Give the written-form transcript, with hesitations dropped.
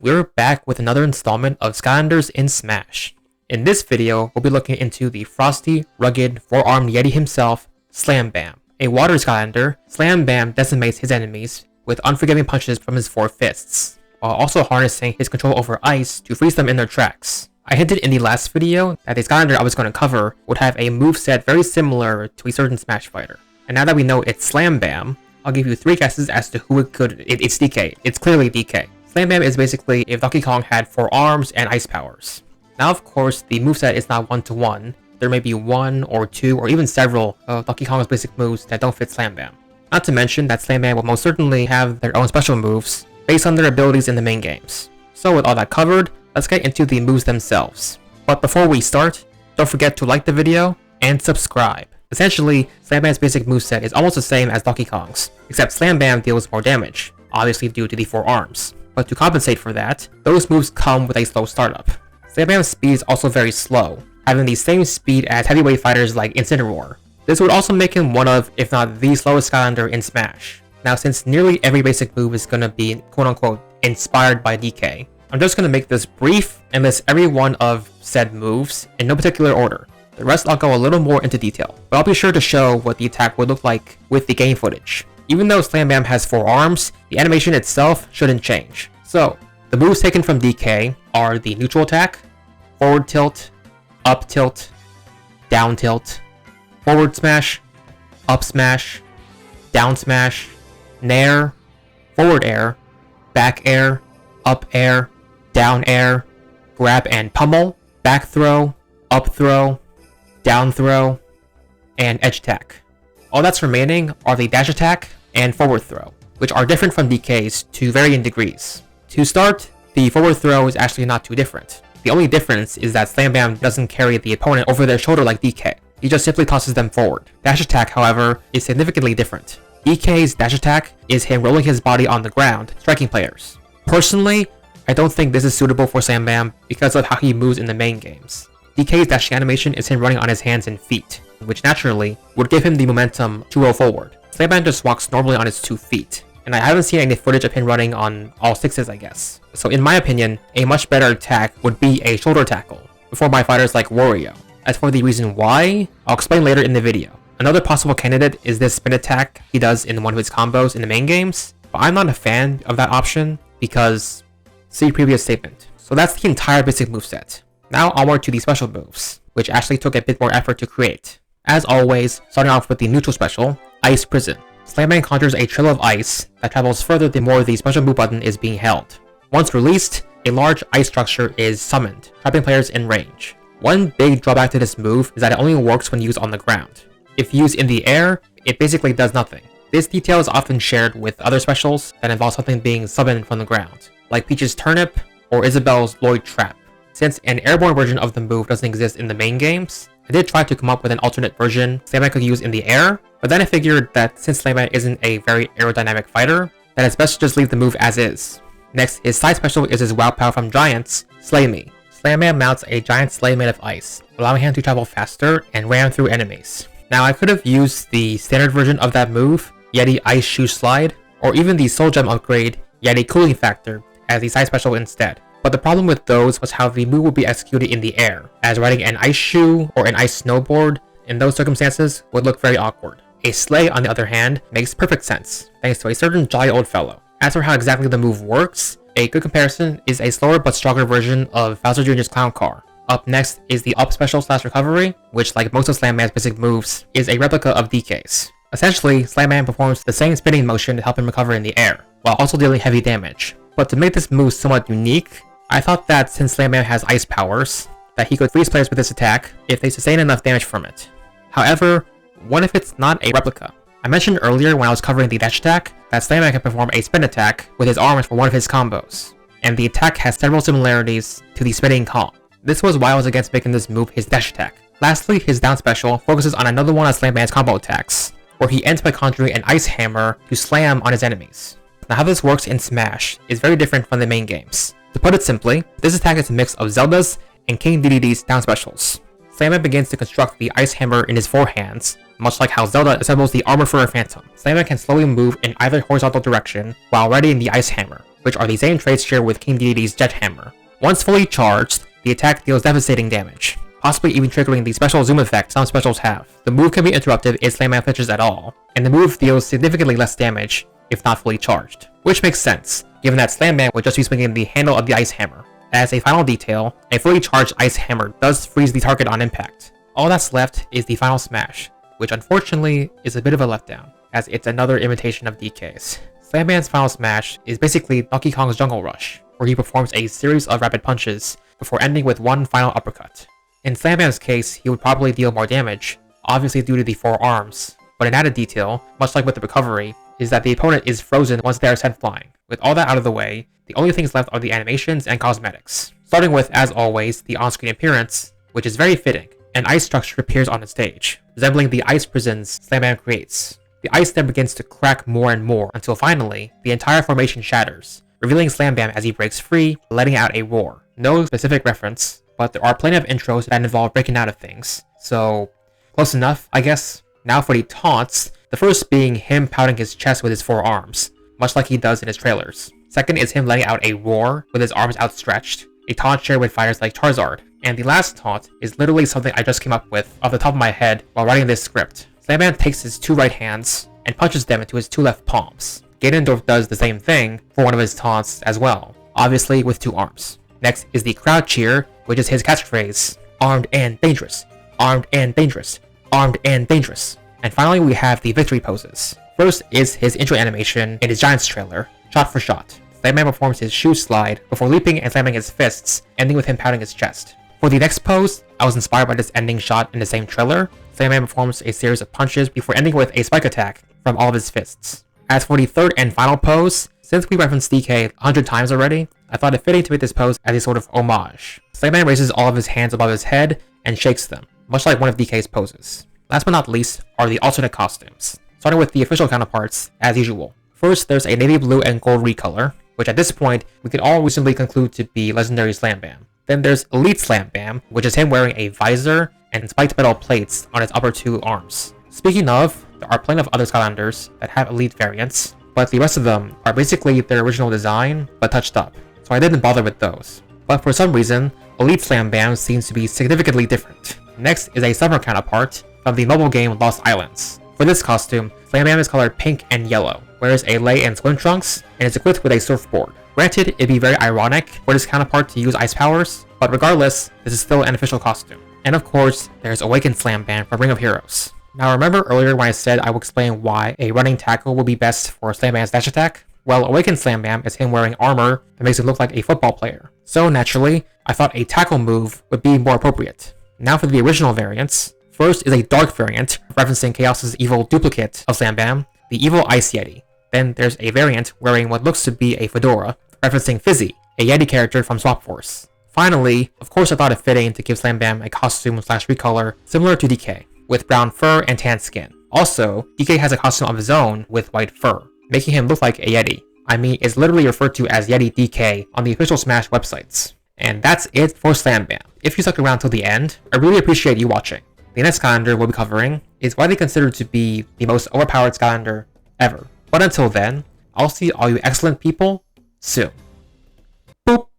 we're back with another installment of Skylanders in Smash. In this video, we'll be looking into the frosty, rugged, four-armed Yeti himself, Slam Bam. A water Skylander, Slam Bam decimates his enemies with unforgiving punches from his four fists, while also harnessing his control over ice to freeze them in their tracks. I hinted in the last video that the Skylander I was going to cover would have a moveset very similar to a certain Smash fighter. And now that we know it's Slam Bam, I'll give you 3 guesses as to who it could. It's DK. It's clearly DK. Slam Bam is basically if Donkey Kong had 4 arms and ice powers. Now, of course, the moveset is not one-to-one. There may be 1 or 2 or even several of Donkey Kong's basic moves that don't fit Slam Bam. Not to mention that Slam Bam will most certainly have their own special moves based on their abilities in the main games. So with all that covered, let's get into the moves themselves. But before we start, don't forget to like the video and subscribe. Essentially, Slam Bam's basic moveset is almost the same as Donkey Kong's, except Slam Bam deals more damage, obviously due to the 4 arms. But to compensate for that, those moves come with a slow startup. Slam Bam's speed is also very slow, having the same speed as heavyweight fighters like Incineroar. This would also make him one of, if not the slowest Skylander in Smash. Now, since nearly every basic move is gonna be quote-unquote inspired by DK, I'm just gonna make this brief and list every one of said moves in no particular order. The rest I'll go a little more into detail, but I'll be sure to show what the attack would look like with the game footage. Even though Slam Bam has 4 arms, the animation itself shouldn't change. So, the moves taken from DK are the neutral attack, forward tilt, up tilt, down tilt, forward smash, up smash, down smash, nair, forward air, back air, up air, down air, grab and pummel, back throw, up throw, down throw, and edge attack. All that's remaining are the dash attack and forward throw, which are different from DK's to varying degrees. To start, the forward throw is actually not too different. The only difference is that Slam Bam doesn't carry the opponent over their shoulder like DK. He just simply tosses them forward. Dash attack, however, is significantly different. DK's dash attack is him rolling his body on the ground, striking players. Personally, I don't think this is suitable for Slam Bam because of how he moves in the main games. DK's dashing animation is him running on his hands and feet, which naturally would give him the momentum to roll forward. Slam Bam just walks normally on his 2 feet, and I haven't seen any footage of him running on all 6s, I guess. So in my opinion, a much better attack would be a shoulder tackle, before by fighters like Wario. As for the reason why, I'll explain later in the video. Another possible candidate is this spin attack he does in one of his combos in the main games, but I'm not a fan of that option because see previous statement. So that's the entire basic moveset. Now onward to the special moves, which actually took a bit more effort to create. As always, starting off with the neutral special, Ice Prison. Slam Bam conjures a trail of ice that travels further the more the special move button is being held. Once released, a large ice structure is summoned, trapping players in range. One big drawback to this move is that it only works when used on the ground. If used in the air, it basically does nothing. This detail is often shared with other specials that involve something being summoned from the ground, like Peach's Turnip or Isabelle's Lloyd Trap. Since an airborne version of the move doesn't exist in the main games, I did try to come up with an alternate version Slam Bam could use in the air, but then I figured that since Slam Bam isn't a very aerodynamic fighter, that it's best to just leave the move as is. Next, his side special is his wow power from Giants, Slay Me. Slam Bam mounts a giant sleigh made of ice, allowing him to travel faster and ram through enemies. Now I could have used the standard version of that move, Yeti Ice Shoe Slide, or even the Soul Gem upgrade, Yeti Cooling Factor, as the side special instead. But the problem with those was how the move would be executed in the air, as riding an ice shoe or an ice snowboard in those circumstances would look very awkward. A sleigh, on the other hand, makes perfect sense, thanks to a certain jolly old fellow. As for how exactly the move works, a good comparison is a slower but stronger version of Bowser Jr.'s Clown Car. Up next is the Up Special / Recovery, which like most of Slam Bam's basic moves, is a replica of DK's. Essentially, Slam Bam performs the same spinning motion to help him recover in the air, while also dealing heavy damage. But to make this move somewhat unique, I thought that since Slam Bam has ice powers, that he could freeze players with this attack if they sustain enough damage from it. However, what if it's not a replica? I mentioned earlier when I was covering the dash attack that Slam Bam can perform a spin attack with his arms for one of his combos, and the attack has several similarities to the spinning Kong. This was why I was against making this move his dash attack. Lastly, his down special focuses on another one of Slam Bam's combo attacks, where he ends by conjuring an ice hammer to slam on his enemies. Now how this works in Smash is very different from the main games. To put it simply, this attack is a mix of Zelda's and King Dedede's down specials. Slam Bam begins to construct the ice hammer in his 4 hands, much like how Zelda assembles the armor for a phantom. Slam Bam can slowly move in either horizontal direction while riding the ice hammer. which are the same traits shared with King Deity's Jet Hammer. Once fully charged, the attack deals devastating damage, possibly even triggering the special zoom effect some specials have. The move can be interrupted if Slam flinches at all, and the move deals significantly less damage if not fully charged, which makks sense, given that Slam would just be swinging the handle of the Ice Hammer. As a final detail, a fully charged Ice Hammer does freeze the target on impact. All that's left is the final smash, which unfortunately is a bit of a letdown, as it's another imitation of DK's. Slam final smash is basically Donkey Kong's Jungle Rush, where he performs a series of rapid punches before ending with one final uppercut. In Slam case, he would probably deal more damage, obviously due to the 4 arms, but an added detail, much like with the recovery, is that the opponent is frozen once they are sent flying. With all that out of the way, the only things left are the animations and cosmetics. Starting with, as always, the on-screen appearance, which is very fitting. An ice structure appears on the stage, resembling the ice prisons Slam creates. The ice then begins to crack more and more until finally, the entire formation shatters, revealing Slam as he breaks free, letting out a roar. No specific reference, but there are plenty of intros that involve breaking out of things, so close enough, I guess. Now for the taunts, the first being him pouting his chest with his 4 arms, much like he does in his trailers. Second is him letting out a roar with his arms outstretched, a taunt shared with fighters like Charizard. And the last taunt is literally something I just came up with off the top of my head while writing this script. Slam takes his 2 right hands and punches them into his 2 left palms. Ganondorf does the same thing for one of his taunts as well, obviously with 2 arms. Next is the crowd cheer, which is his catchphrase, armed and dangerous, armed and dangerous, armed and dangerous. And finally we have the victory poses. First is his intro animation in his Giants trailer, shot for shot. Slam performs his shoe slide before leaping and slamming his fists, ending with him pouting his chest. For the next pose, I was inspired by this ending shot in the same trailer. Slam performs a series of punches before ending with a spike attack from all of his fists. As for the third and final pose, since we referenced DK 100 times already, I thought it fitting to make this pose as a sort of homage. Slam raises all of his hands above his head and shakes them, much like one of DK's poses. Last but not least are the alternate costumes, starting with the official counterparts as usual. First, there's a navy blue and gold recolor, which at this point we can all reasonably conclude to be legendary Slam Bam. Then there's Elite Slam Bam, which is him wearing a visor and spiked metal plates on his upper 2 arms. Speaking of, there are plenty of other Skylanders that have Elite variants, but the rest of them are basically their original design, but touched up, so I didn't bother with those. But for some reason, Elite Slam Bam seems to be significantly different. Next is a summer counterpart from the mobile game Lost Islands. For this costume, Slam Bam is colored pink and yellow, wears a lei and swim trunks, and is equipped with a surfboard. Granted, it'd be very ironic for this counterpart to use ice powers, but regardless, this is still an official costume. And of course, there's Awakened Slam Bam from Ring of Heroes. Now remember earlier when I said I will explain why a running tackle will be best for Slam Bam's dash attack? Well, Awakened Slam Bam is him wearing armor that makes him look like a football player. So naturally, I thought a tackle move would be more appropriate. Now for the original variants. First is a dark variant, referencing Chaos's evil duplicate of Slam Bam, the evil Ice Yeti. Then there's a variant wearing what looks to be a fedora, referencing Fizzy, a Yeti character from Swap Force. Finally, of course I thought it fitting to give Slam Bam a costume slash recolor similar to DK, with brown fur and tan skin. Also, DK has a costume of his own with white fur, making him look like a Yeti. I mean, it's literally referred to as Yeti DK on the official Smash websites. And that's it for Slam Bam. If you stuck around till the end, I really appreciate you watching. The next Skylander we'll be covering is widely considered to be the most overpowered Skylander ever. But until then, I'll see all you excellent people soon. Boop!